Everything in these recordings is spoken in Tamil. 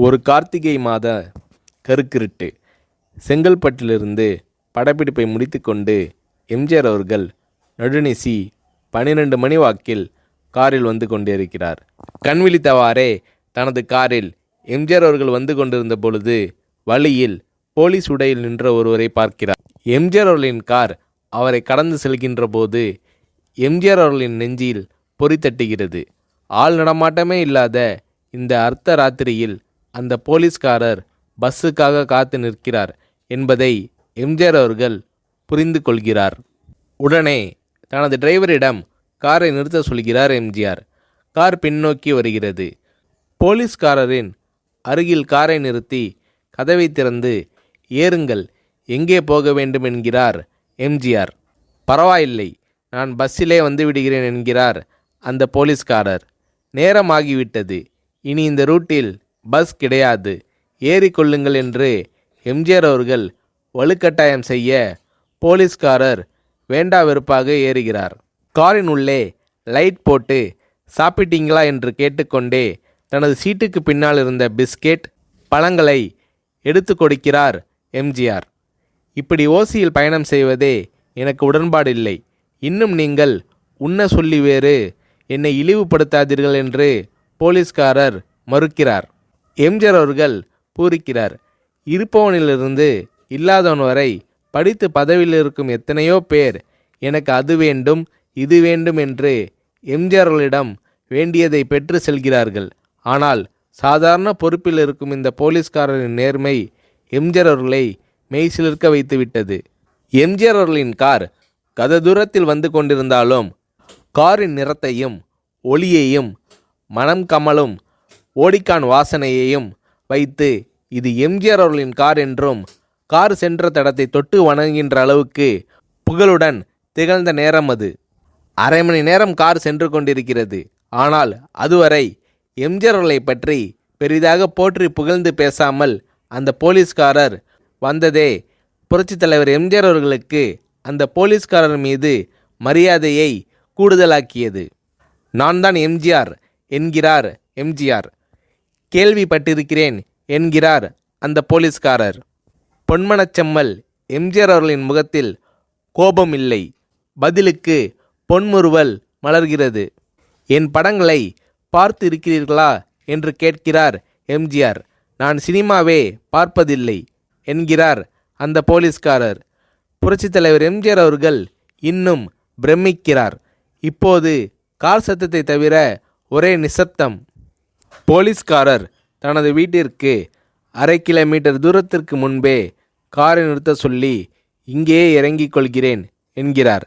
ஒரு கார்த்திகை மாத கருக்கிருட்டு. செங்கல்பட்டிலிருந்து படப்பிடிப்பை முடித்துக்கொண்டு எம்ஜிஆர் அவர்கள் நடுநிசி 12 மணி வாக்கில் காரில் வந்து கொண்டிருக்கிறார். கண் விழித்தவாறே தனது காரில் எம்ஜிஆர் அவர்கள் வந்து கொண்டிருந்த பொழுது வழியில் போலீஸ் உடையில் நின்ற ஒருவரை பார்க்கிறார். எம்ஜிஆர் அவர்களின் கார் அவரை கடந்து செல்கின்ற போது எம்ஜிஆர் அவர்களின் நெஞ்சில் பொறி தட்டுகிறது. ஆள் நடமாட்டமே இல்லாத இந்த அர்த்த ராத்திரியில் அந்த போலீஸ்காரர் பஸ்ஸுக்காக காத்து நிற்கிறார் என்பதை எம்ஜிஆர் அவர்கள் புரிந்து கொள்கிறார். உடனே தனது டிரைவரிடம் காரை நிறுத்த சொல்கிறார் எம்ஜிஆர். கார் பின்னோக்கி வருகிறது. போலீஸ்காரரின் அருகில் காரை நிறுத்தி கதவை திறந்து ஏறுங்கள், எங்கே போக வேண்டும் என்கிறார் எம்ஜிஆர். பரவாயில்லை, நான் பஸ்ஸிலே வந்து விடுகிறேன் என்கிறார் அந்த போலீஸ்காரர். நேரமாகிவிட்டது, இனி இந்த ரூட்டில் பஸ் கிடையாது, ஏறிக்கொள்ளுங்கள் என்று எம்ஜிஆர் அவர்கள் வலுக்கட்டாயம் செய்ய போலீஸ்காரர் வேண்டா வெறுப்பாக ஏறுகிறார். காரின் உள்ளே லைட் போட்டு சாப்பிட்டீங்களா என்று கேட்டுக்கொண்டே தனது சீட்டுக்கு பின்னால் இருந்த பிஸ்கெட் பழங்களை எடுத்து கொடுக்கிறார் எம்ஜிஆர். இப்படி ஓசியில் பயணம் செய்வதே எனக்கு உடன்பாடில்லை. இன்னும் நீங்கள் உண்ண சொல்லி வேறு என்னை இழிவுபடுத்தாதீர்கள் என்று போலீஸ்காரர் மறுக்கிறார். எம்ஜிஆர் அவர்கள் பூரிக்கிறார். இருப்பவனிலிருந்து இல்லாதவன் வரை படித்து பதவியில் இருக்கும் எத்தனையோ பேர் எனக்கு அது வேண்டும் இது வேண்டும் என்று எம்ஜிஆர் அவர்களிடம் வேண்டியதை பெற்று செல்கிறார்கள். ஆனால் சாதாரண பொறுப்பில் இருக்கும் இந்த போலீஸ்காரரின் நேர்மை எம்ஜிஆர் அவர்களை மெய்சிலிர்க்க வைத்துவிட்டது. எம்ஜிஆர் அவர்களின் கார் கத தூரத்தில் வந்து கொண்டிருந்தாலும் காரின் நிறத்தையும் ஒளியையும் மனம் கமலும் ஓடிக்கான் வாசனையையும் வைத்து இது எம்ஜிஆர் அவர்களின் கார் என்றும் கார் சென்ற தடத்தை தொட்டு வணங்குகின்ற அளவுக்கு புகழுடன் திகழ்ந்த நேரம் அது. அரை மணி நேரம் கார் சென்று கொண்டிருக்கிறது. ஆனால் அதுவரை எம்ஜிஆர் அவர்களை பற்றி பெரிதாக போற்றி புகழ்ந்து பேசாமல் அந்த போலீஸ்காரர் வந்ததே புரட்சித் தலைவர் எம்ஜிஆர் அவர்களுக்கு அந்த போலீஸ்காரர் மீது மரியாதையை கூடுதலாக்கியது. நான் தான் எம்ஜிஆர் என்கிறார் எம்ஜிஆர். கேள்விப்பட்டிருக்கிறேன் என்கிறார் அந்த போலீஸ்காரர். பொன்மனச்செம்மல் எம்ஜிஆர் அவர்களின் முகத்தில் கோபம் இல்லை, பதிலுக்கு பொன்முறுவல் மலர்கிறது. என் படங்களை பார்த்து இருக்கிறீர்களா என்று கேட்கிறார் எம்ஜிஆர். நான் சினிமாவே பார்ப்பதில்லை என்கிறார் அந்த போலீஸ்காரர். புரட்சித் தலைவர் எம்ஜிஆர் அவர்கள் இன்னும் பிரமிக்கிறார். இப்போது கார் சத்தத்தை தவிர ஒரே நிசப்தம். போலீஸ்காரர் தனது வீட்டிற்கு 1/2 கிலோமீட்டர் தூரத்திற்கு முன்பே காரை நிறுத்த சொல்லி இங்கேயே இறங்கிக் கொள்கிறேன் என்கிறார்.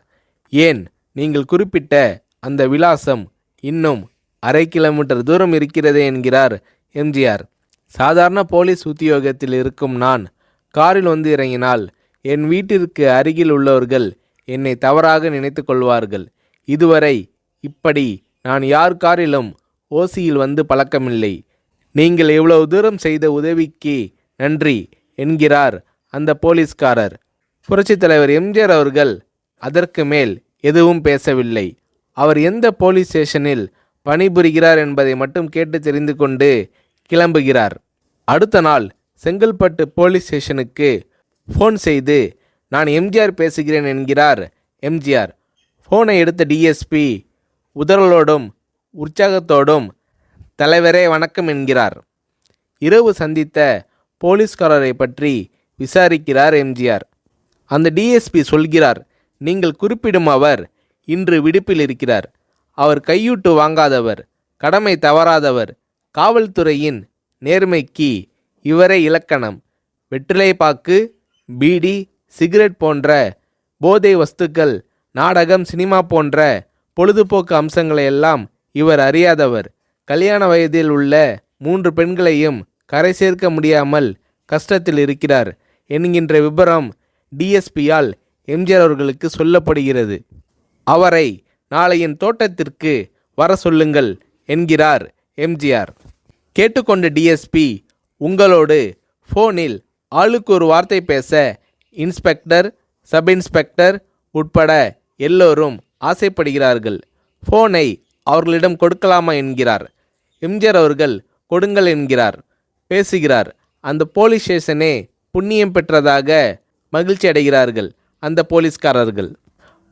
ஏன், நீங்கள் குறிப்பிட்ட அந்த விலாசம் இன்னும் 1/2 கிலோமீட்டர் தூரம் இருக்கிறதே என்கிறார் எம்ஜிஆர். சாதாரண போலீஸ் உத்தியோகத்தில் இருக்கும் நான் காரில் வந்து இறங்கினால் என் வீட்டிற்கு அருகில் உள்ளவர்கள் என்னை தவறாக நினைத்து கொள்வார்கள். இதுவரை இப்படி நான் யார் காரிலும் ஓசியில் வந்து பழக்கமில்லை. நீங்கள் இவ்வளவு தூரம் செய்த உதவிக்கு நன்றி என்கிறார் அந்த போலீஸ்காரர். புரட்சித் தலைவர் எம்ஜிஆர் அவர்கள் அதற்கு மேல் எதுவும் பேசவில்லை. அவர் எந்த போலீஸ் ஸ்டேஷனில் பணிபுரிகிறார் என்பதை மட்டும் கேட்டு தெரிந்து கொண்டு கிளம்புகிறார். அடுத்த நாள் செங்கல்பட்டு போலீஸ் ஸ்டேஷனுக்கு ஃபோன் செய்து நான் எம்ஜிஆர் பேசுகிறேன் என்கிறார் எம்ஜிஆர். ஃபோனை எடுத்த டிஎஸ்பி உதறலோடும் உற்சாகத்தோடும் தலைவரே வணக்கம் என்கிறார். இரவு சந்தித்த போலீஸ்காரரை பற்றி விசாரிக்கிறார் எம்ஜிஆர். அந்த டிஎஸ்பி சொல்கிறார், நீங்கள் குறிப்பிடும் அவர் இன்று விடுப்பில் இருக்கிறார். அவர் கையூட்டு வாங்காதவர், கடமை தவறாதவர், காவல்துறையின் நேர்மைக்கு இவரே இலக்கணம். வெற்றிலை பாக்கு, பீடி, சிகரெட் போன்ற போதை வஸ்துக்கள், நாடகம், சினிமா போன்ற பொழுதுபோக்கு அம்சங்களையெல்லாம் இவர் அறியாதவர். கல்யாண வயதில் உள்ள 3 பெண்களையும் கரை சேர்க்க முடியாமல் கஷ்டத்தில் இருக்கிறார் என்கின்ற விபரம் டிஎஸ்பியால் எம்ஜிஆர் அவர்களுக்கு சொல்லப்படுகிறது. அவரை நாளை என் தோட்டத்திற்கு வர சொல்லுங்கள் என்கிறார் எம்ஜிஆர். கேட்டுக்கொண்ட டிஎஸ்பி உங்களோடு ஃபோனில் ஆளுக்கு ஒரு வார்த்தை பேச இன்ஸ்பெக்டர், சப் இன்ஸ்பெக்டர் உட்பட எல்லோரும் ஆசைப்படுகிறார்கள். ஃபோனை அவர்களிடம் கொடுக்கலாமா என்கிறார். எம்ஜிஆர் அவர்கள் கொடுங்கள் என்கிறார். பேசுகிறார். அந்த போலீஸ் ஸ்டேஷனே புண்ணியம் பெற்றதாக மகிழ்ச்சி அடைகிறார்கள் அந்த போலீஸ்காரர்கள்.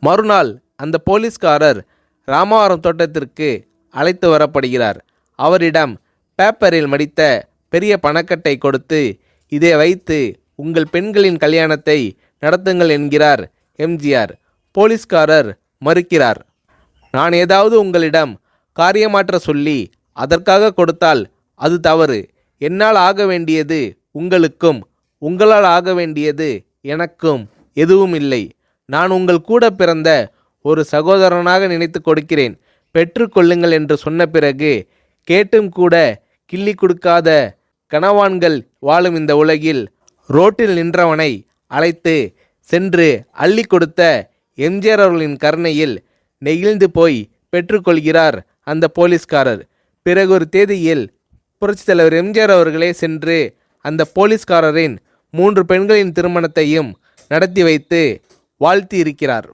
மறுநாள் அந்த போலீஸ்காரர் ராமவரம் தோட்டத்திற்கு அழைத்து வரப்படுகிறார். அவரிடம் பேப்பரில் மடித்த பெரிய பணக்கட்டை கொடுத்து, இதை வைத்து உங்கள் பெண்களின் கல்யாணத்தை நடத்துங்கள் என்கிறார் எம்ஜிஆர். போலீஸ்காரர் மறுக்கிறார். நான் ஏதாவது உங்களிடம் காரியமாற்ற சொல்லி அதற்காக கொடுத்தால் அது தவறு. என்னால் ஆக வேண்டியது உங்களுக்கும், உங்களால் ஆக வேண்டியது எனக்கும் எதுவும் இல்லை. நான் உங்கள் கூட பிறந்த ஒரு சகோதரனாக நினைத்து கொடுக்கிறேன், பெற்றுக்கொள்ளுங்கள் என்று சொன்ன பிறகு கேட்டும் கூட கிள்ளி கொடுக்காத கனவான்கள் வாழும் இந்த உலகில் ரோட்டில் நின்றவனை அழைத்து சென்று அள்ளி கொடுத்த எம்ஜிஆர் அவர்களின் கருணையில் நெகிழ்ந்து போய் பெற்றுக்கொள்கிறார் அந்த போலீஸ்காரர். பிறகு ஒரு தேதியில் புரட்சித் தலைவர் எம்ஜிஆர் அவர்களே சென்று அந்த போலீஸ்காரரின் 3 பெண்களின் திருமணத்தையும் நடத்தி வைத்து வாழ்த்தி இருக்கிறார்.